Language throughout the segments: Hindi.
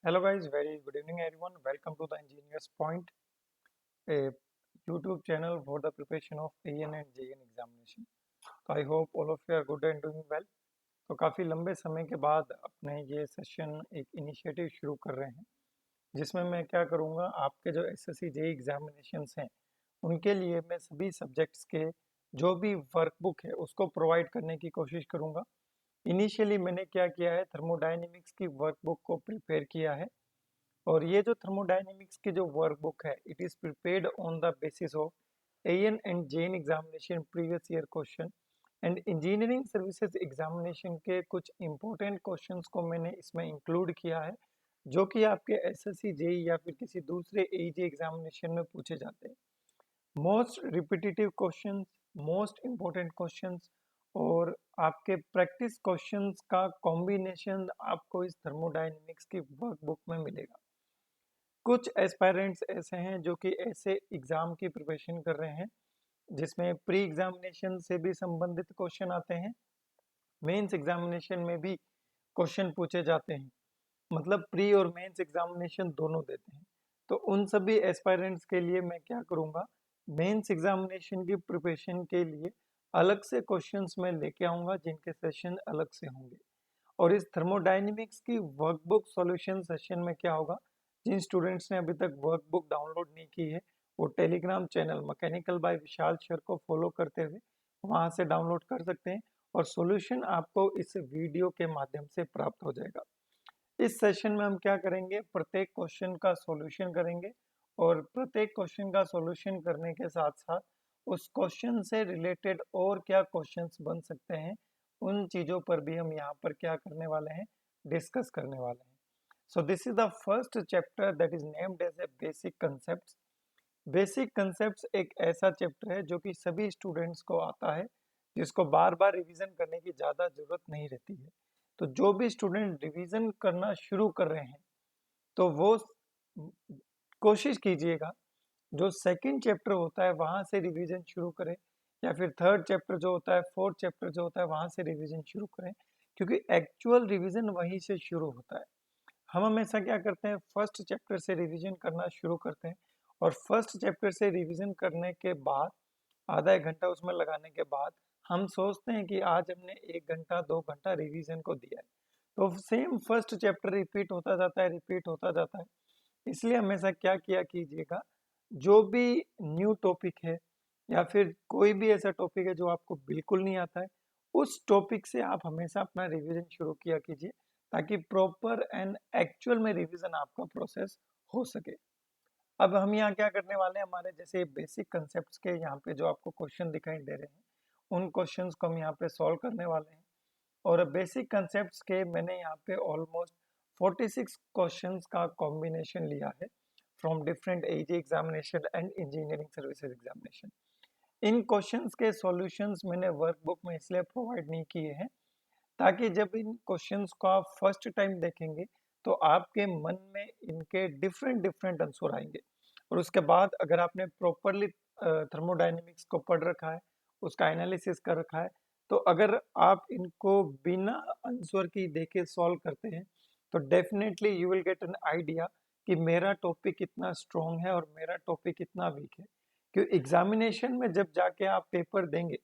Hello guys, very good evening everyone. Welcome to the Engineers Point, a YouTube channel for the preparation of AN and JN examination. So I hope all of you are good and doing well. तो काफ़ी लंबे समय के बाद अपने ये सेशन एक इनिशिएटिव शुरू कर रहे हैं जिसमें मैं क्या करूँगा, आपके जो SSC JEE एग्जामिनेशंस हैं उनके लिए मैं सभी सब्जेक्ट्स के जो भी वर्कबुक है उसको प्रोवाइड करने की कोशिश करूँगा। इनिशियली मैंने क्या किया है, थर्मोडायनेमिक्स की वर्कबुक को प्रिपेयर किया है और ये जो थर्मोडायनेमिक्स की जो वर्कबुक है it is prepared on the basis of AN and JN examination previous year question and engineering services examination के कुछ इंपॉर्टेंट क्वेश्चंस को मैंने इसमें इंक्लूड किया है जो कि आपके SSC JEE या फिर किसी दूसरे AEG एग्जामिनेशन में पूछे जाते हैं। Most repetitive questions, most important questions और आपके प्रैक्टिस क्वेश्चंस का कॉम्बिनेशन आपको इस थर्मोडायनेमिक्स की वर्कबुक में मिलेगा। कुछ एस्पायरेंट्स ऐसे हैं जो कि ऐसे एग्ज़ाम की प्रिपरेशन कर रहे हैं जिसमें प्री एग्जामिनेशन से भी संबंधित क्वेश्चन आते हैं, मेंस एग्जामिनेशन में भी क्वेश्चन पूछे जाते हैं, मतलब प्री और मेंस एग्जामिनेशन दोनों देते हैं। तो उन सभी एस्पायरेंट्स के लिए मैं क्या करूँगा, मेंस एग्जामिनेशन की प्रिपरेशन के लिए अलग से क्वेश्चंस मैं लेके आऊँगा जिनके सेशन अलग से होंगे। और इस थर्मोडायनेमिक्स की वर्कबुक सॉल्यूशन सेशन में क्या होगा, जिन स्टूडेंट्स ने अभी तक वर्कबुक डाउनलोड नहीं की है वो टेलीग्राम चैनल मैकेनिकल बाय विशाल सर को फॉलो करते हुए वहां से डाउनलोड कर सकते हैं और सॉल्यूशन आपको इस वीडियो के माध्यम से प्राप्त हो जाएगा। इस सेशन में हम क्या करेंगे, प्रत्येक क्वेश्चन का सॉल्यूशन करेंगे और प्रत्येक क्वेश्चन का सॉल्यूशन करने के साथ साथ उस क्वेश्चन से रिलेटेड और क्या क्वेश्चंस बन सकते हैं उन चीज़ों पर भी हम यहाँ पर क्या करने वाले हैं, डिस्कस करने वाले हैं। So this is the first chapter that is named as a basic concept. Basic concept एक ऐसा चैप्टर है जो कि सभी स्टूडेंट्स को आता है, जिसको बार बार रिवीजन करने की ज़्यादा ज़रूरत नहीं रहती है। तो जो भी स्टूडेंट रिवीजन करना शुरू कर रहे हैं तो वो कोशिश कीजिएगा जो सेकंड चैप्टर होता है वहाँ से रिवीजन शुरू करें या फिर थर्ड चैप्टर जो होता है, फोर्थ चैप्टर जो होता है वहाँ से रिवीजन शुरू करें, क्योंकि एक्चुअल रिवीजन वहीं से शुरू होता है। हम हमेशा क्या करते हैं, फर्स्ट चैप्टर से रिवीजन करना शुरू करते हैं और फर्स्ट चैप्टर से रिवीजन करने के बाद आधा एक घंटा उसमें लगाने के बाद हम सोचते हैं कि आज हमने 1 घंटा 2 घंटा रिवीजन को दिया है, तो सेम फर्स्ट चैप्टर रिपीट होता जाता है, रिपीट होता जाता है। इसलिए हमेशा क्या किया कीजिएगा, जो भी न्यू टॉपिक है या फिर कोई भी ऐसा टॉपिक है जो आपको बिल्कुल नहीं आता है, उस टॉपिक से आप हमेशा अपना रिवीजन शुरू किया कीजिए ताकि प्रॉपर एंड एक्चुअल में रिवीजन आपका प्रोसेस हो सके। अब हम यहाँ क्या करने वाले हैं, हमारे जैसे बेसिक कंसेप्ट के यहाँ पे जो आपको क्वेश्चन दिखाई दे रहे हैं उन क्वेश्चंस को हम यहाँ पे सॉल्व करने वाले हैं। और बेसिक कंसेप्ट्स के मैंने यहाँ पे ऑलमोस्ट 46 क्वेश्चंस का कॉम्बिनेशन लिया है from different AG examination and engineering services examination. In questions के सॉल्यूशंस मैंने वर्कबुक में इसलिए प्रोवाइड नहीं किए हैं ताकि जब इन क्वेश्चंस को आप फर्स्ट टाइम देखेंगे तो आपके मन में इनके डिफरेंट डिफरेंट आंसर आएंगे और उसके बाद अगर आपने प्रॉपरली थर्मोडायनेमिक्स को पढ़ रखा है, उसका एनालिसिस कर रखा है, तो अगर आप इनको बिना आंसर की देखे सॉल्व करते हैं तो definitely you will get an idea कि मेरा टॉपिक कितना स्ट्रॉन्ग है और मेरा टॉपिक कितना वीक है। क्योंकि एग्जामिनेशन में जब जाके आप पेपर देंगे,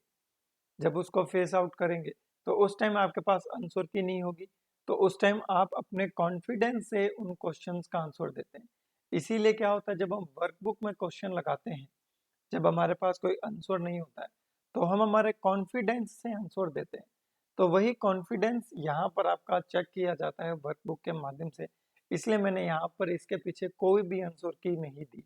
जब उसको फेस आउट करेंगे तो उस टाइम आपके पास आंसर की नहीं होगी, तो उस टाइम आप अपने कॉन्फिडेंस से उन क्वेश्चंस का आंसर देते हैं। इसीलिए क्या होता है, जब हम वर्कबुक में क्वेश्चन लगाते हैं, जब हमारे पास कोई आंसर नहीं होता है तो हम हमारे कॉन्फिडेंस से आंसर देते हैं। तो वही कॉन्फिडेंस यहाँ पर आपका चेक किया जाता है वर्कबुक के माध्यम से। इसलिए मैंने यहाँ पर इसके पीछे कोई भी आंसर की नहीं दी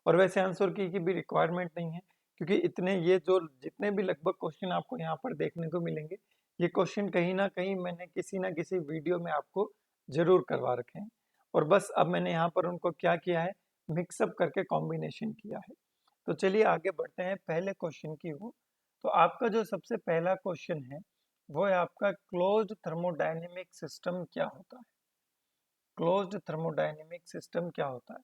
और वैसे आंसर की भी रिक्वायरमेंट नहीं है, क्योंकि इतने ये जो जितने भी लगभग क्वेश्चन आपको यहाँ पर देखने को मिलेंगे, ये क्वेश्चन कहीं ना कहीं मैंने किसी ना किसी वीडियो में आपको जरूर करवा रखे हैं और बस अब मैंने यहाँ पर उनको क्या किया है, मिक्सअप करके कॉम्बिनेशन किया है। तो चलिए आगे बढ़ते हैं पहले क्वेश्चन की ओर। तो आपका जो सबसे पहला क्वेश्चन है वो है आपका क्लोज्ड थर्मोडायनेमिक सिस्टम क्या होता है। क्लोज्ड थर्मोडायनेमिक सिस्टम क्या होता है,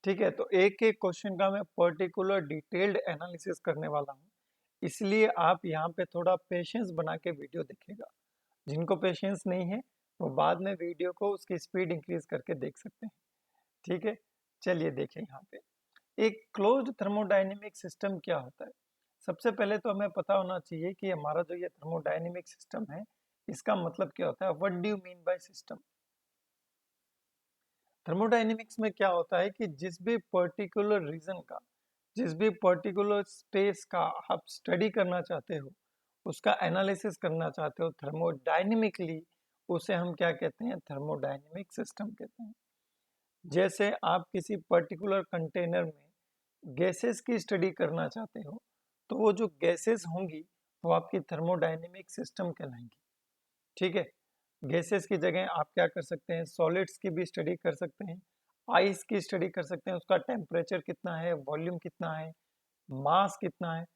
ठीक है। तो एक एक क्वेश्चन का मैं पर्टिकुलर डिटेल्ड एनालिसिस करने वाला हूँ, इसलिए आप यहाँ पे थोड़ा पेशेंस बना के वीडियो देखिएगा। जिनको पेशेंस नहीं है वो बाद में वीडियो को उसकी स्पीड इंक्रीज करके देख सकते हैं। ठीक है, चलिए देखें यहाँ पे एक क्लोज्ड थर्मोडायनेमिक सिस्टम क्या होता है। सबसे पहले तो हमें पता होना चाहिए कि हमारा जो ये थर्मोडायनेमिक सिस्टम है इसका मतलब क्या होता है। What do you mean by system? Thermodynamics में क्या होता है कि जिस भी पर्टिकुलर रीजन का, जिस भी पर्टिकुलर स्पेस का आप स्टडी करना चाहते हो, उसका एनालिसिस करना चाहते हो थर्मोडायनेमिकली, उसे हम क्या कहते हैं? थर्मोडायनेमिक सिस्टम कहते हैं। जैसे आप किसी पर्टिकुलर कंटेनर में गैसेस की स्टडी करना चाहते हो, तो वो जो गैसेस होंगी वो आपकी थर्मोडायनेमिक सिस्टम कहलाएंगी। ठीक है, गैसेस की जगह आप क्या कर सकते हैं? सॉलिड्स की भी स्टडी कर सकते हैं, आइस की स्टडी कर सकते हैं, उसका टेम्परेचर कितना है, वॉल्यूम कितना है, मास कितना है।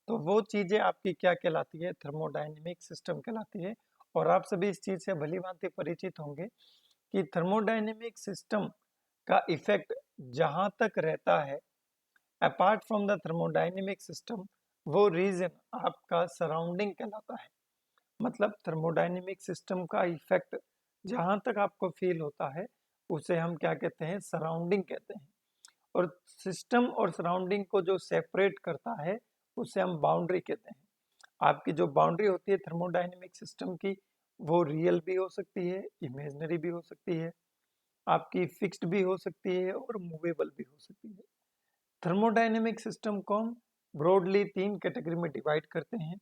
तो वो चीज़ें आपकी क्या कहलाती है? थर्मोडायनेमिक सिस्टम कहलाती है। और आप सभी इस चीज़ से भली भांति परिचित होंगे कि थर्मोडायनेमिक सिस्टम का इफेक्ट जहाँ तक रहता है apart from the thermodynamic system, वो रीजन आपका सराउंडिंग कहलाता है। मतलब थर्मोडायनेमिक सिस्टम का इफेक्ट जहाँ तक आपको फील होता है उसे हम क्या कहते हैं? सराउंडिंग कहते हैं। और सिस्टम और सराउंडिंग को जो सेपरेट करता है उसे हम बाउंड्री कहते हैं। आपकी जो बाउंड्री होती है थर्मोडायनेमिक सिस्टम की, वो रियल भी हो सकती है, इमेजिनरी भी हो सकती है, आपकी फिक्स्ड भी हो सकती है और मूवेबल भी हो सकती है। थर्मोडायनेमिक सिस्टम को हम ब्रॉडली तीन कैटेगरी में डिवाइड करते हैं।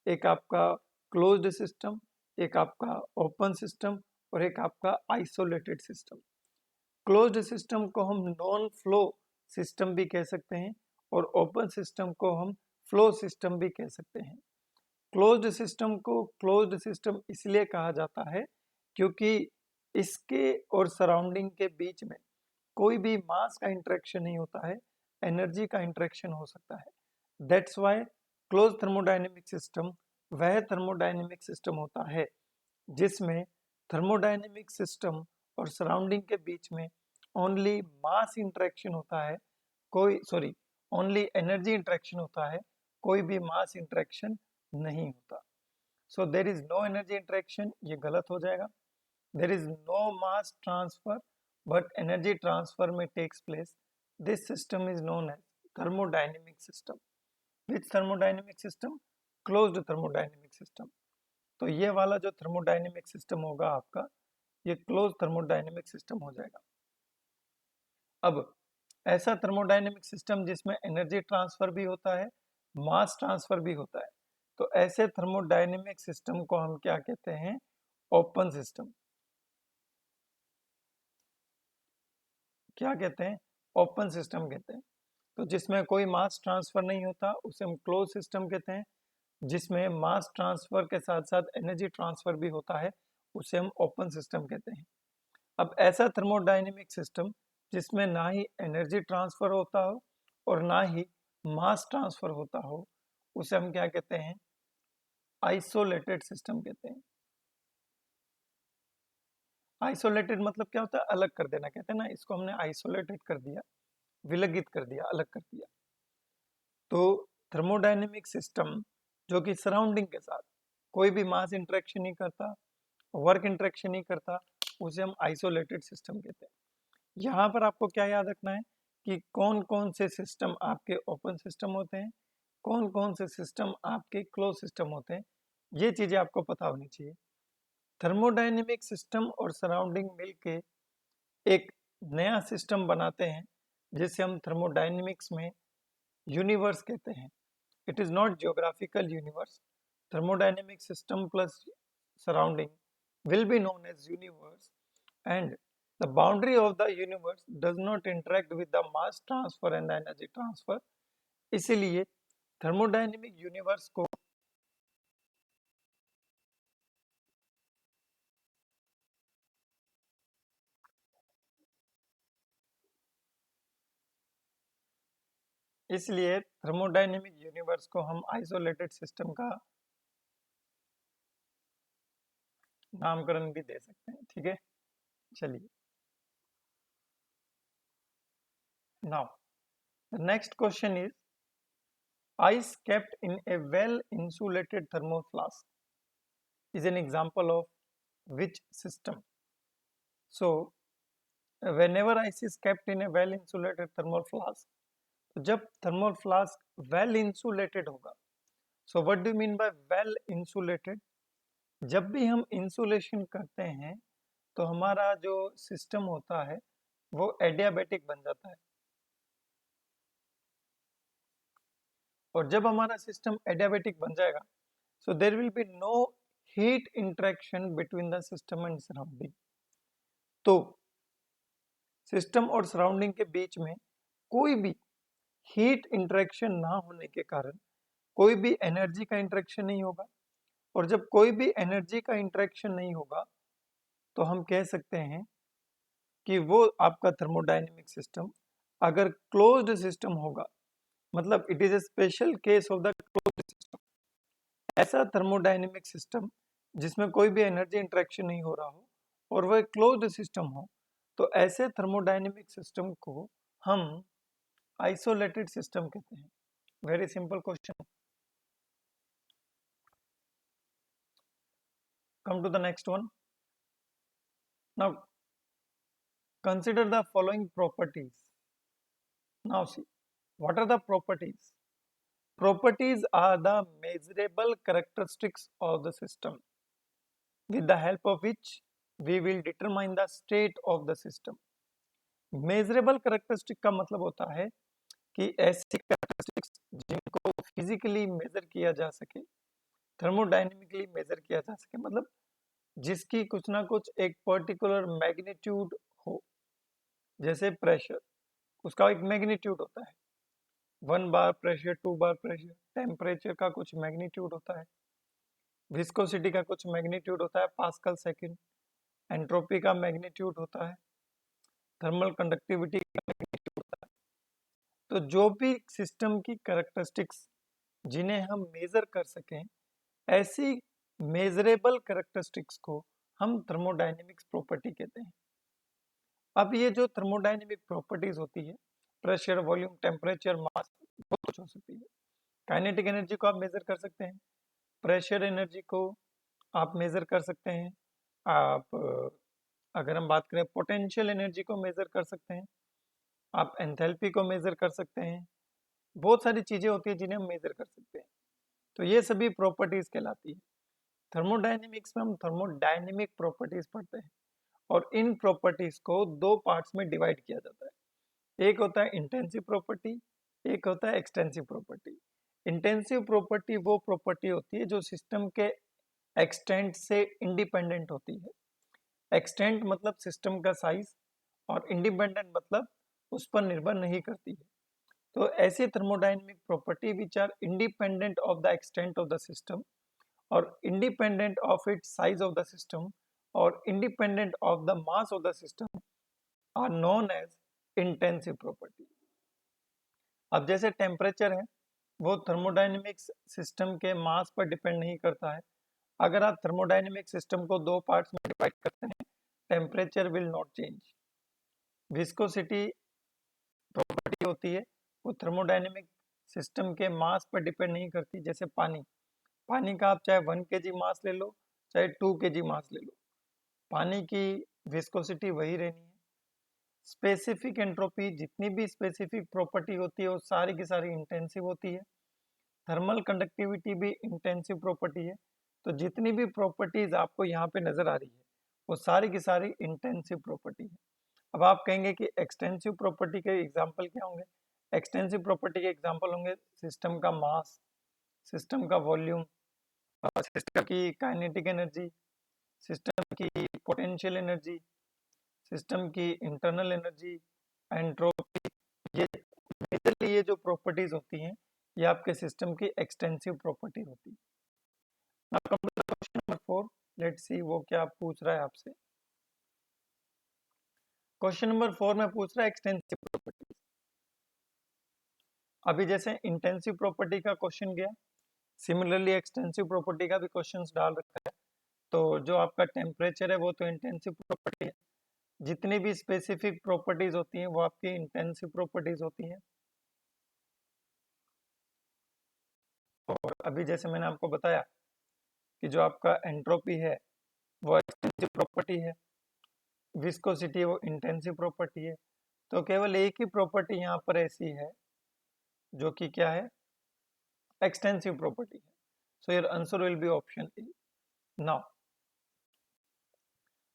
एक आपका क्लोज्ड सिस्टम, एक आपका ओपन सिस्टम और एक आपका आइसोलेटेड सिस्टम। क्लोज्ड सिस्टम को हम नॉन फ्लो सिस्टम भी कह सकते हैं और ओपन सिस्टम को हम फ्लो सिस्टम भी कह सकते हैं। क्लोज्ड सिस्टम को क्लोज्ड सिस्टम इसलिए कहा जाता है क्योंकि इसके और सराउंडिंग के बीच में कोई भी मास का इंटरेक्शन नहीं होता है, एनर्जी का इंटरेक्शन हो सकता है। That's why close thermodynamic system वह थर्मोडायनेमिक सिस्टम होता है जिसमें थर्मोडायनेमिक सिस्टम और सराउंडिंग के बीच में ओनली मास इंटरेक्शन होता है, कोई सॉरी ओनली एनर्जी इंटरेक्शन होता है, कोई भी मास इंटरेक्शन नहीं होता। So there is no energy interaction, ये गलत हो जाएगा। There is no mass transfer but energy transfer may takes place. This system is known as thermodynamic system. Which thermodynamic system? Closed thermodynamic system. तो ये वाला जो थर्मोडायनेमिक सिस्टम होगा आपका, ये क्लोज थर्मोडायनेमिक सिस्टम हो जाएगा। अब ऐसा थर्मोडायनेमिक सिस्टम जिसमें एनर्जी ट्रांसफर भी होता है, मास ट्रांसफर भी होता है, तो ऐसे थर्मोडायनेमिक सिस्टम को हम क्या कहते हैं? Open system. क्या कहते हैं? ओपन सिस्टम कहते हैं। तो जिसमें कोई मास ट्रांसफर नहीं होता उसे हम क्लोज सिस्टम कहते हैं। जिसमें मास ट्रांसफर के साथ साथ एनर्जी ट्रांसफर भी होता है उसे हम ओपन सिस्टम कहते हैं। अब ऐसा थर्मोडायनेमिक सिस्टम जिसमें ना ही एनर्जी ट्रांसफर होता हो और ना ही मास ट्रांसफर होता हो, उसे हम क्या कहते हैं? आइसोलेटेड सिस्टम कहते हैं। आइसोलेटेड मतलब क्या होता है? अलग कर देना कहते हैं ना, इसको हमने आइसोलेटेड कर दिया, विलगित कर दिया, अलग कर दिया। तो थर्मोडायनेमिक सिस्टम जो कि सराउंडिंग के साथ कोई भी मास इंटरेक्शन नहीं करता, वर्क इंटरेक्शन नहीं करता, उसे हम आइसोलेटेड सिस्टम कहते हैं। यहाँ पर आपको क्या याद रखना है कि कौन कौन से सिस्टम आपके ओपन सिस्टम होते हैं, कौन कौन से सिस्टम आपके क्लोज सिस्टम होते हैं, ये चीज़ें आपको पता होनी चाहिए। थर्मोडायनेमिक सिस्टम और सराउंडिंग मिलके एक नया सिस्टम बनाते हैं जिसे हम थर्मोडायनेमिक्स में यूनिवर्स कहते हैं। It is not geographical universe. Thermodynamic system plus surrounding will be known as universe, and the boundary of the universe does not interact with the mass transfer and the energy transfer. इसीलिए थर्मोडायनेमिक यूनिवर्स को हम आइसोलेटेड सिस्टम का नामकरण भी दे सकते हैं। ठीक है, चलिए now the next question is ice kept in a well insulated thermal flask is an example of which system. So whenever ice is kept in a well insulated thermal flask, तो जब thermal flask well insulated होगा, so what do you mean by well insulated? जब भी हम इंसुलेशन करते हैं तो हमारा जो सिस्टम होता है वो एडियाबेटिक बन जाता है, और जब हमारा सिस्टम एडियाबेटिक बन जाएगा, so there will be no heat interaction between the system and surrounding. तो सिस्टम और सराउंडिंग के बीच में कोई भी हीट इंटरेक्शन ना होने के कारण कोई भी एनर्जी का इंटरेक्शन नहीं होगा, और जब कोई भी एनर्जी का इंटरेक्शन नहीं होगा तो हम कह सकते हैं कि वो आपका थर्मोडायनेमिक सिस्टम अगर क्लोज्ड सिस्टम होगा, मतलब it is a special case of the closed system. ऐसा थर्मोडायनेमिक सिस्टम जिसमें कोई भी एनर्जी इंटरेक्शन नहीं हो रहा हो और वह क्लोज्ड सिस्टम हो, तो ऐसे थर्मोडायनेमिक सिस्टम को हम आइसोलेटेड सिस्टम कहते हैं। Very simple question. Come to the next one. Now consider the following properties. Now see, what are the properties? Properties are the measurable characteristics of the system with the help of which we will determine the state of the system. Measurable characteristic का मतलब होता है कि ऐसी characteristics जिनको physically measure किया जा सके, thermodynamically measure किया जा सके, मतलब जिसकी कुछ ना कुछ एक पर्टिकुलर मैग्नीट्यूड हो। जैसे प्रेशर, उसका एक मैग्नीट्यूड होता है, 1 बार प्रेशर, 2 बार प्रेशर। टेम्परेचर का कुछ मैग्नीट्यूड होता है, विस्कोसिटी का कुछ मैग्नीट्यूड होता है, पास्कल सेकंड। एंट्रोपी का मैग्नीट्यूड होता है, थर्मल कंडक्टिविटी का मैग्नीट्यूड होता है। तो जो भी सिस्टम की कैरेक्टरिस्टिक्स जिन्हें हम मेजर कर सकें, ऐसी मेजरेबल कैरेक्टरिस्टिक्स को हम थर्मोडायनेमिक्स प्रॉपर्टी कहते हैं। अब ये जो थर्मोडायनेमिक प्रॉपर्टीज होती है, प्रेशर, वॉल्यूम, टेम्परेचर, मास, बहुत कुछ हो सकती है। काइनेटिक एनर्जी को आप मेजर कर सकते हैं, प्रेशर एनर्जी को आप मेजर कर सकते हैं, आप अगर हम बात करें पोटेंशियल एनर्जी को मेजर कर सकते हैं, आप एंथैल्पी को मेजर कर सकते हैं। बहुत सारी चीजें होती है जिन्हें हम मेजर कर सकते हैं। तो ये सभी प्रॉपर्टीज कहलाती है। थर्मोडायनेमिक्स में हम थर्मोडायनेमिक प्रॉपर्टीज पढ़ते हैं, और इन प्रॉपर्टीज को दो पार्ट्स में डिवाइड किया जाता है। एक होता है इंटेंसिव प्रॉपर्टी, एक होता है एक्सटेंसिव प्रॉपर्टी। इंटेंसिव प्रॉपर्टी वो प्रॉपर्टी होती है जो सिस्टम के एक्सटेंट से इंडिपेंडेंट होती है। एक्सटेंट मतलब सिस्टम का साइज, और इंडिपेंडेंट मतलब उस पर निर्भर नहीं करती है। तो ऐसी thermodynamic property which are independent of the extent of the system और independent of its size of the system और independent of the mass of the system are known as intensive property. अब जैसे टेम्परेचर है, वो थर्मोडायनेमिक्स सिस्टम के मास पर डिपेंड नहीं करता है। अगर आप थर्मोडायनेमिक सिस्टम को दो पार्ट्स में डिवाइड करते हैं, temperature will not change. Viscosity property होती है, वो थर्मोडायनेमिक सिस्टम के मास पर डिपेंड नहीं करती। जैसे पानी, पानी का आप चाहे 1 kg मास ले लो, चाहे 2 kg मास ले लो, पानी की विस्कोसिटी वही रहनी है। स्पेसिफिक एंट्रोपी, जितनी भी स्पेसिफिक प्रॉपर्टी होती है वो सारी की सारी इंटेंसिव होती है। थर्मल कंडक्टिविटी भी इंटेंसिव प्रॉपर्टी है। तो जितनी भी प्रॉपर्टीज आपको यहाँ पे नजर आ रही है वो सारी की सारी इंटेंसिव प्रॉपर्टी है। अब आप कहेंगे कि एक्सटेंसिव प्रॉपर्टी के एग्जाम्पल क्या होंगे? एक्सटेंसिव प्रॉपर्टी के एग्जाम्पल होंगे सिस्टम का मास, सिस्टम का वॉल्यूम, सिस्टम की काइनेटिक एनर्जी, सिस्टम की पोटेंशियल एनर्जी, सिस्टम की इंटरनल एनर्जी, एंट्रोपी। ये मेजरली ये जो प्रॉपर्टीज होती हैं ये आपके सिस्टम की एक्सटेंसिव प्रॉपर्टी होती है। Now come to the question number 4. Let's see वो क्या पूछ रहा है आपसे। क्वेश्चन नंबर 4 में पूछ रहा है एक्सटेंसिव प्रॉपर्टी। अभी जैसे इंटेंसिव प्रॉपर्टी का क्वेश्चन गया, सिमिलरली एक्सटेंसिव प्रॉपर्टी का भी क्वेश्चंस डाल रखा है। तो जो आपका टेम्परेचर है वो तो इंटेंसिव प्रॉपर्टी है, जितनी भी स्पेसिफिक प्रॉपर्टीज होती हैं वो आपकी इंटेंसिव प्रॉपर्टीज होती हैं। और अभी जैसे मैंने आपको बताया कि जो आपका एंट्रोपी है वो एक्सटेंसिव प्रॉपर्टी है, विस्कोसिटी वो इंटेंसिव प्रॉपर्टी है। तो केवल एक ही प्रॉपर्टी यहाँ पर ऐसी है जो कि क्या है, एक्सटेंसिव प्रॉपर्टी है। So your answer will be option A. Now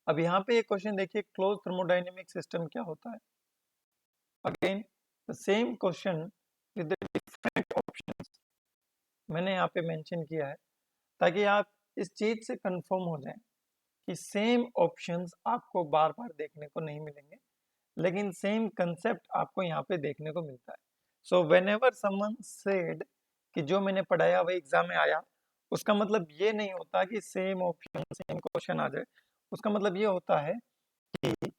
अब यहाँ पे एक क्वेश्चन देखिए, क्लोज थर्मोडायनेमिक सिस्टम क्या होता है। Again the same question with the different options मैंने यहाँ पे मेंशन किया है ताकि आप इस चीज से कंफर्म हो जाएं कि सेम ऑप्शंस आपको बार बार देखने को नहीं मिलेंगे, लेकिन सेम कंसेप्ट आपको यहाँ पे देखने को मिलता है। So when ever someone said कि जो मैंने पढ़ाया वही एग्जाम में आया, उसका मतलब ये नहीं होता कि सेम ऑप्शन सेम क्वेश्चन आ जाए। उसका मतलब ये होता है कि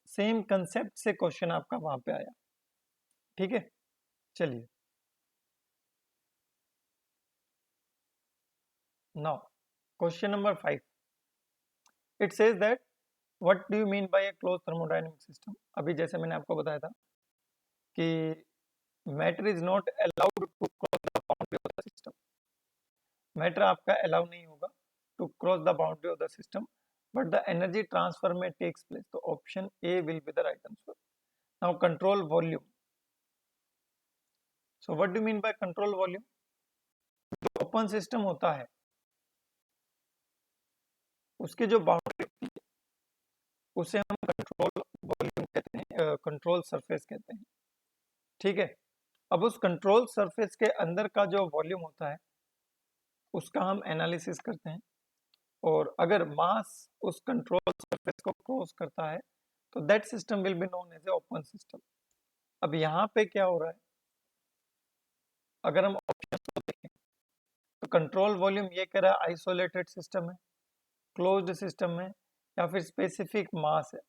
सेम कंसेप्ट से क्वेश्चन आपका वहां पे आया। ठीक है, चलिए now question number 5, it says that what do you mean by a close thermodynamic system. अभी जैसे मैंने आपको बताया था कि matter is not allowed to cross the boundary of the system, matter आपका अलाउ नहीं होगा to cross the boundary of the system, but the energy transfer में टेक्स प्लेस। तो option A will be the right answer. Now control volume, so what do mean by control volume. जो ओपन सिस्टम होता है उसकी जो बाउंड्री होती है उसे हम कंट्रोल वॉल्यूम कहते हैं, कंट्रोल सरफेस कहते हैं। ठीक है, अब उस कंट्रोल सरफेस के अंदर का जो वॉल्यूम होता है उसका हम एनालिसिस करते हैं, और अगर मास उस कंट्रोल सरफेस को क्रॉस करता है तो that system will be known as a open system. अब यहाँ पे क्या हो रहा है, अगर हम ऑप्शंस को देखें तो कंट्रोल वॉल्यूम ये कह रहा है आइसोलेटेड सिस्टम है, क्लोज्ड सिस्टम है, या फिर स्पेसिफिक मास है।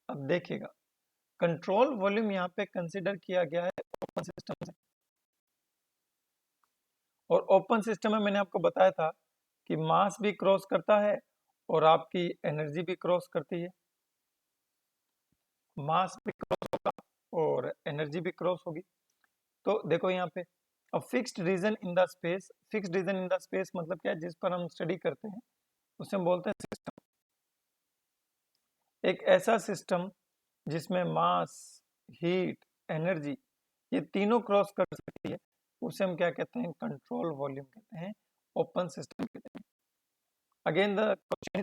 अब देखिएगा कंट्रोल वॉल्यूम यहाँ पे कंसिडर किया गया है ओपन सिस्टम से, और ओपन सिस्टम में मैंने आपको बताया था कि मास भी क्रॉस करता है और आपकी एनर्जी भी क्रॉस करती है। मास भी क्रॉस होगा और एनर्जी भी क्रॉस होगी। तो देखो यहाँ पे अब fixed region in the space, fixed region in the space मतलब क्या है, जिस पर हम स्टडी करते हैं उसे हम बोलते हैं सिस्टम। एक ऐसा सिस्टम जिसमें मास, हीट, एनर्जी ये तीनों क्रॉस कर सकती है उसे हम क्या कहते हैं, कंट्रोल वॉल्यूम कहते हैं, ओपन सिस्टम कहते हैं। Again the question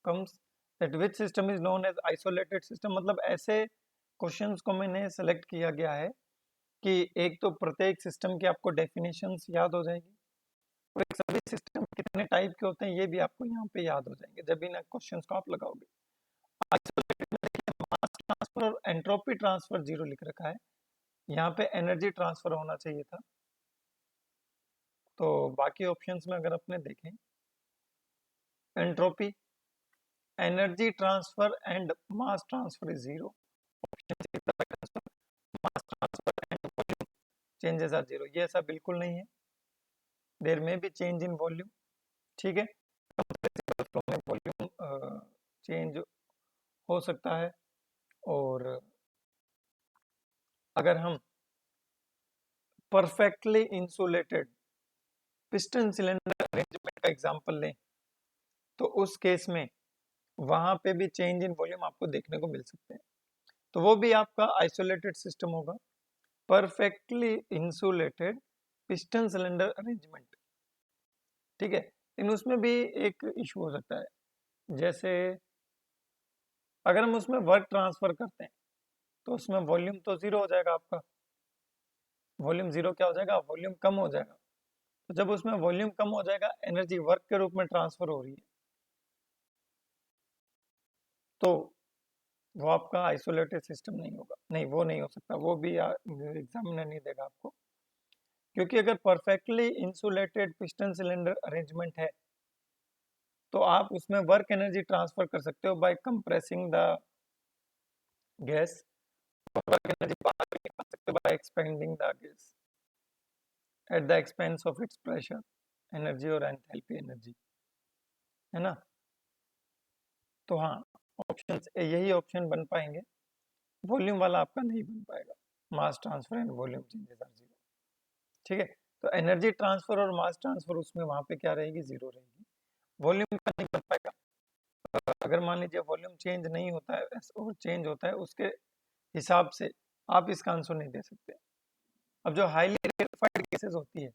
comes that which system is known as isolated system, मतलब ऐसे क्वेश्चंस को मैंने सेलेक्ट किया गया है कि एक तो प्रत्येक सिस्टम की आपको डेफिनेशंस याद हो जाएगी, और एक सभी सिस्टम कितने टाइप के होते हैं ये भी आपको यहाँ पे याद हो जाएंगे जब इन क्वेश्चंस को आप लगाओगे। आइसोलेटेड में देखिए मास ट्रांसफर और एंट्रोपी ट्रांसफर जीरो लिख रखा है, यहाँ पे एनर्जी ट्रांसफर होना चाहिए था। तो बाकी ऑप्शंस में अगर अपने देखें, entropy, energy transfer and mass transfer is zero, mass transfer and volume changes are zero, ये ऐसा बिल्कुल नहीं है। देयर में भी चेंज इन वॉल्यूम, ठीक है, कंप्रेसिबल फ्लो में वॉल्यूम चेंज हो सकता है। और अगर हम perfectly insulated piston cylinder arrangement का एग्जांपल लें तो उस केस में वहां पे भी चेंज इन वॉल्यूम आपको देखने को मिल सकते हैं, तो वो भी आपका आइसोलेटेड सिस्टम होगा, perfectly insulated piston cylinder arrangement. ठीक है, लेकिन उसमें भी एक इशू हो सकता है, जैसे अगर हम उसमें वर्क ट्रांसफर करते हैं तो उसमें वॉल्यूम तो जीरो हो जाएगा, आपका वॉल्यूम जीरो क्या हो जाएगा, वॉल्यूम कम हो जाएगा। तो जब उसमें वॉल्यूम कम हो जाएगा एनर्जी वर्क के रूप में ट्रांसफर हो रही है, तो वो आपका आइसोलेटेड सिस्टम नहीं होगा, नहीं वो नहीं हो सकता, वो भी एग्जामिनर नहीं देगा आपको, क्योंकि अगर perfectly insulated piston cylinder arrangement है तो आप उसमें वर्क एनर्जी ट्रांसफर कर सकते हो by compressing the gas, work energy बाहर भी निकाल सकते हो by expanding the gas at the expense of its pressure energy और एंथैल्पी एनर्जी, है ना। तो हाँ, ऑप्शन यही ऑप्शन बन पाएंगे, वॉल्यूम वाला आपका नहीं बन पाएगा, mass transfer and volume changes are zero. ठीक है, तो एनर्जी ट्रांसफर और मास ट्रांसफर उसमें वहां पे क्या रहेगी, जीरो रहेगी, वॉल्यूम का नहीं बन पाएगा। मान लीजिए वॉल्यूम चेंज नहीं होता है और चेंज होता है उसके हिसाब से आप इसका आंसर नहीं दे सकते। अब जो हाईली रेरिफाइड केसेस होती है,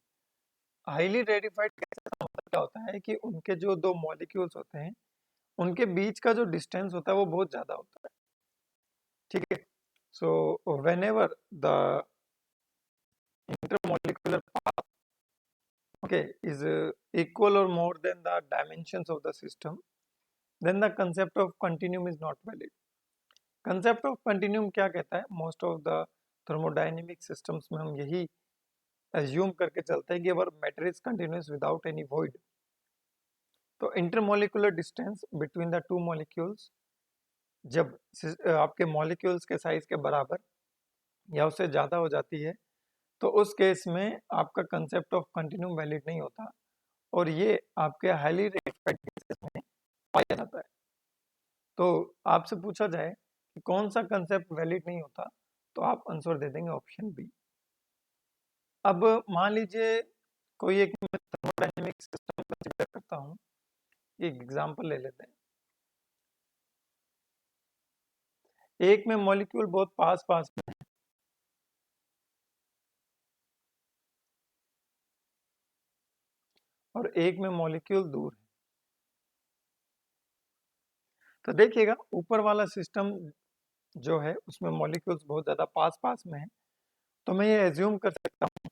हाईली रेरिफाइड केसेस का मतलब क्या होता है कि उनके जो दो मॉलिक्यूल्स होते हैं उनके बीच का जो डिस्टेंस होता है वो बहुत ज्यादा होता है, ठीक है। So whenever the intermolecular path, okay, is equal or more than the dimensions of the system, then the concept of continuum is not valid. concept of continuum क्या कहता है? most of the thermodynamic systems में हम यही assume करके चलते हैं कि अगर matter is continuous without any void, तो intermolecular distance between the two molecules जब आपके molecules के size के बराबर या उससे ज़्यादा हो जाती है तो उस केस में आपका कंसेप्ट ऑफ कंटिन्यूम वैलिड नहीं होता और ये आपके हाईली रेरिफाइड केसेस में पाया जाता है। तो आपसे पूछा जाए कि कौन सा कंसेप्ट वैलिड नहीं होता तो आप आंसर दे देंगे ऑप्शन बी। अब मान लीजिए कोई एक थर्मोडायनेमिक सिस्टम कंसीडर करता हूँ, एक एग्जांपल ले लेते हैं। एक में मॉलिक्यूल बहुत पास पास में है और एक में मॉलिक्यूल दूर है। तो देखिएगा ऊपर वाला सिस्टम जो है उसमें मॉलिक्यूल्स बहुत ज्यादा पास पास में है, तो मैं ये एज्यूम कर सकता हूँ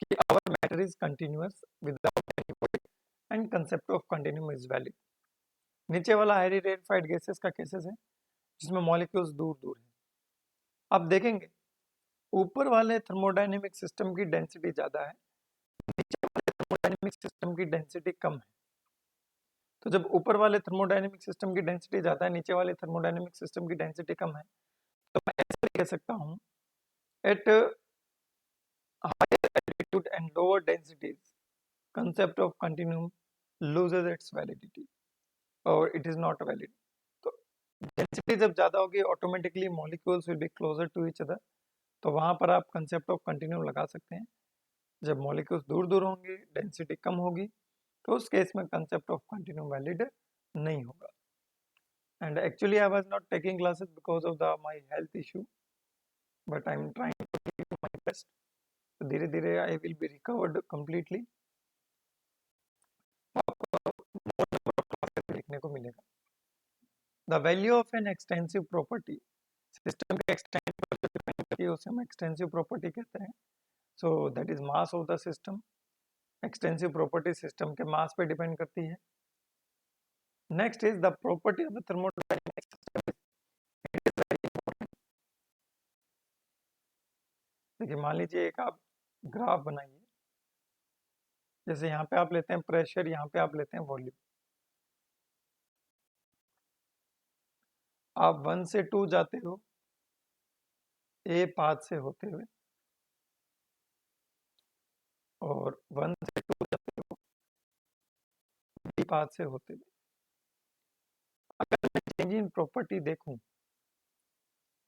कि our matter is continuous without any void and concept of continuum is valid. नीचे वाला हाईली रेरिफाइड गैसेस का केसेस है जिसमें मॉलिक्यूल्स दूर दूर है। अब देखेंगे ऊपर वाले थर्मोडायनेमिक सिस्टम की डेंसिटी ज्यादा है, नीचे वाले थर्मोडायनेमिक सिस्टम की डेंसिटी कम है। तो जब ऊपर वाले थर्मोडायनेमिक सिस्टम की डेंसिटी ज्यादा है, नीचे वाले थर्मोडायनेमिक सिस्टम की डेंसिटी कम है, तो मैं ऐसा कह सकता हूँ eight higher altitude and lower densities, concept of continuum loses its validity or it is not valid. तो डेंसिटी जब ज्यादा होगी automatically molecules will be closer to each other, तो वहां पर आप कंसेप्ट ऑफ कंटिन्यूम लगा सकते हैं। जब मॉलिक्यूल्स दूर दूर होंगे, डेंसिटी कम होगी, तो उस केस में कंसेप्ट ऑफ कंटिन्यूम वैलिड नहीं होगा। And actually I was not taking classes because of the my health issue, but I am trying to give my best. धीरे धीरे I will be recovered completely, देखने को मिलेगा। The value of an extensive property, system के एक्सटेंड पर जो डिपेंड करती है उसे हम एक्सटेंसिव प्रॉपर्टी कहते हैं। So that is mass of the system. Extensive property system के मास पे डिपेंड करती है। Next is the property of the thermodynamic system, it is very important. देखिए मान लीजिए एक आप ग्राफ बनाइए, जैसे यहाँ पे आप लेते हैं प्रेशर, यहाँ पे आप लेते हैं वॉल्यूम। आप 1 से 2 जाते हो ए पाथ से होते हुए और 1 से 2 जाते हो बी पाथ से होते हुए। अगर मैं चेंज इन प्रॉपर्टी देखूं,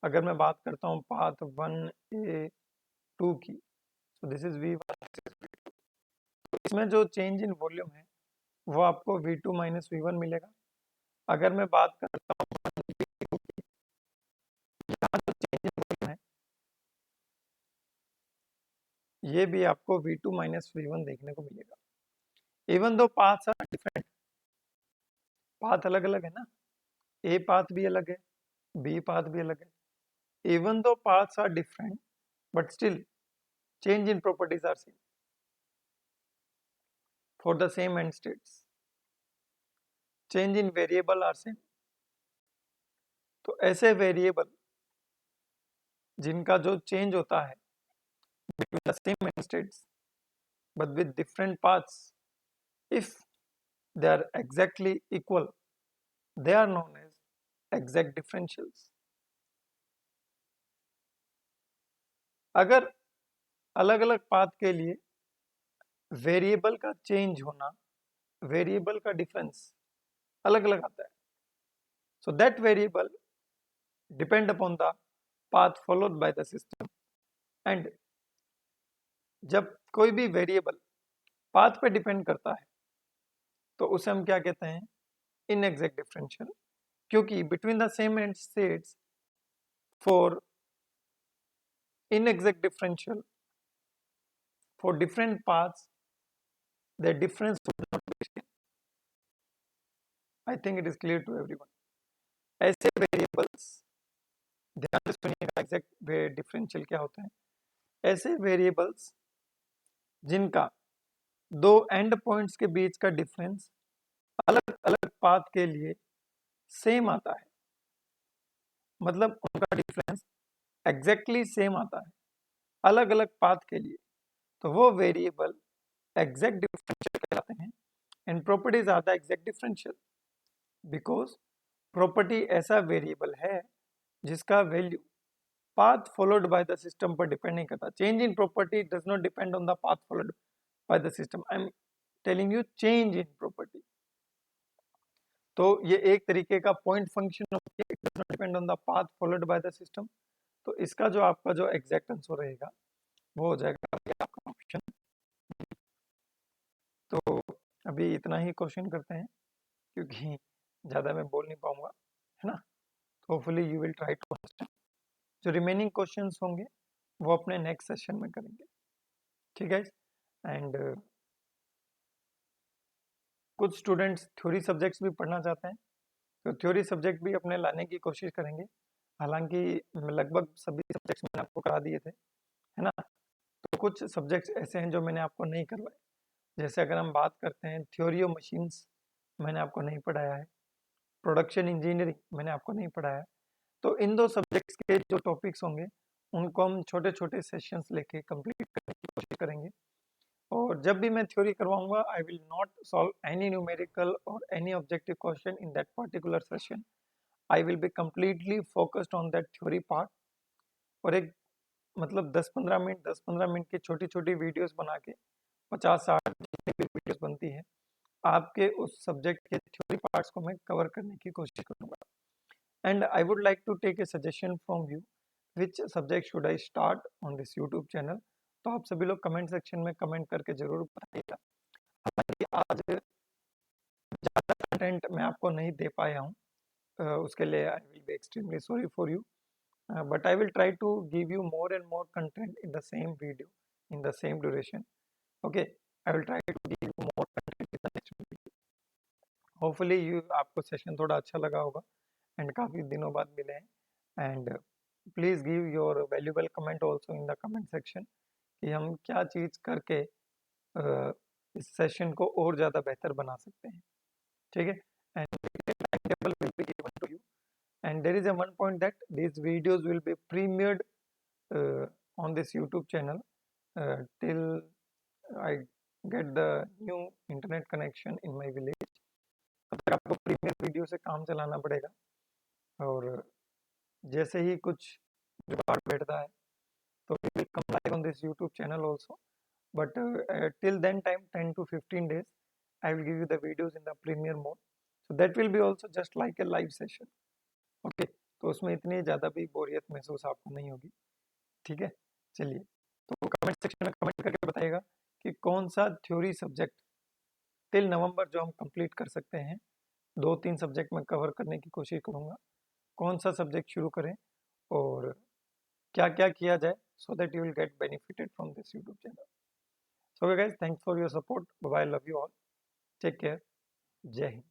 अगर मैं बात करता हूं पाथ 1A2 की, तो दिस इज V1, तो इसमें जो चेंज इन वॉल्यूम है वो आपको V2 माइनस V1 मिलेगा। अगर मैं बात करता हूँ 1B2 की, यहाँ जो चेंज इन वॉल्यूम है ये भी आपको V2 माइनस V1 देखने को मिलेगा। इवन दो पाथ्स आर डिफरेंट, पाथ अलग अलग है ना, ए पाथ भी अलग है, बी पाथ भी अलग है। इवन दो paths are different but still change in properties are same for the same end states, change in variable are same। तो ऐसे वेरिएबल जिनका जो चेंज होता है between the same end states but with different paths, if they are exactly equal, they are known as exact differentials। अगर अलग अलग पाथ के लिए वेरिएबल का चेंज होना, वेरिएबल का डिफरेंस अलग अलग आता है, so that variable depend upon the path followed by the system। and जब कोई भी वेरिएबल पाथ पे डिपेंड करता है तो उसे हम क्या कहते हैं? इनएग्जैक्ट डिफरेंशियल। क्योंकि between the same end states for inexact differential for different paths the difference would not be same. I think it is clear to everyone. ऐसे variables, ध्यान से सुनिएगा एग्जैक्ट डिफरेंशियल क्या होता है. ऐसे वेरिएबल्स जिनका दो एंड पॉइंट्स के बीच का डिफरेंस अलग अलग पाथ के लिए सेम आता है, मतलब उनका डिफरेंस एग्जैक्टली सेम आता है अलग अलग पाथ के लिए, तो वो वेरिएबल एग्जैक्ट डिफरेंशियल कहलाते हैं. And properties are the exact differential because property ऐसा वेरिएबल है जिसका value path followed by the system पर डिपेंड नहीं करता. Change in property does not depend on the path followed by the system. I am telling you change in property. तो ये एक तरीके का पॉइंट फंक्शन होती है. It does not depend on the path followed by the system. तो इसका जो आपका जो एग्जैक्ट आंसर रहेगा वो हो जाएगा आपका ऑप्शन. तो अभी इतना ही क्वेश्चन करते हैं क्योंकि ज़्यादा मैं बोल नहीं पाऊंगा, है ना. Hopefully you will try to understand. जो रिमेनिंग क्वेश्चंस होंगे वो अपने नेक्स्ट सेशन में करेंगे. ठीक है. एंड कुछ स्टूडेंट्स थ्योरी सब्जेक्ट्स भी पढ़ना चाहते हैं तो थ्योरी सब्जेक्ट भी अपने लाने की कोशिश करेंगे. हालांकि लगभग सभी सब्जेक्ट्स मैंने आपको करा दिए थे, है ना. तो कुछ सब्जेक्ट्स ऐसे हैं जो मैंने आपको नहीं करवाए. जैसे अगर हम बात करते हैं थ्योरी ऑफ मशीन्स मैंने आपको नहीं पढ़ाया है, प्रोडक्शन इंजीनियरिंग मैंने आपको नहीं पढ़ाया है. तो इन दो सब्जेक्ट्स के जो टॉपिक्स होंगे उनको हम छोटे छोटे सेशंस लेके कंप्लीट करने की कोशिश करेंगे. और जब भी मैं थ्योरी करवाऊंगा I will not solve any numerical और any objective question in that particular session. I will be completely focused on that theory part. और एक मतलब 10-15 मिनट की छोटी छोटी वीडियोस बना के 50-60 जितनी भी वीडियोस बनती है आपके उस सब्जेक्ट के थ्योरी पार्ट्स को मैं कवर करने की कोशिश करूंगा. And I would like to take a suggestion from you which subject should I start on this YouTube channel. तो आप सभी लोग कमेंट सेक्शन में कमेंट करके जरूर बताइएगा. हालांकि आज ज़्यादा कंटेंट मैं आपको नहीं दे पाया हूँ, उसके लिए आई will be extremely sorry for you. But I will try to give you more and more content in the same video, in the same duration. Okay, I will try to give you more content in the next video. Hopefully you आपको सेशन थोड़ा अच्छा लगा होगा एंड काफ़ी दिनों बाद मिले हैं. And please give your valuable comment also in the comment section कि हम क्या चीज़ करके इस सेशन को और ज़्यादा बेहतर बना सकते हैं. ठीक है. And time table will be given to you. And there is a one point that these videos will be premiered on this YouTube channel till I get the new internet connection in my village. तब तक आपको प्रीमियर वीडियो से काम चलाना पड़ेगा और जैसे ही कुछ जुगाड़ बैठता है तो we will come live on this YouTube channel also. But till then time 10 to 15 days I will give you the videos in the premiere mode. So that will be also just like a live session. Okay. तो उसमें इतनी ज़्यादा भी बोरियत महसूस आपको नहीं होगी. ठीक है. चलिए, तो कमेंट सेक्शन में कमेंट करके बताइएगा कि कौन सा थ्योरी सब्जेक्ट टिल नवंबर जो हम कंप्लीट कर सकते हैं. 2-3 सब्जेक्ट में कवर करने की कोशिश करूँगा. कौन सा सब्जेक्ट शुरू करें और क्या क्या किया जाए so that you will get benefited from this YouTube channel. So guys, thanks for your support. Bye, love you all. Take care. जय हिंद.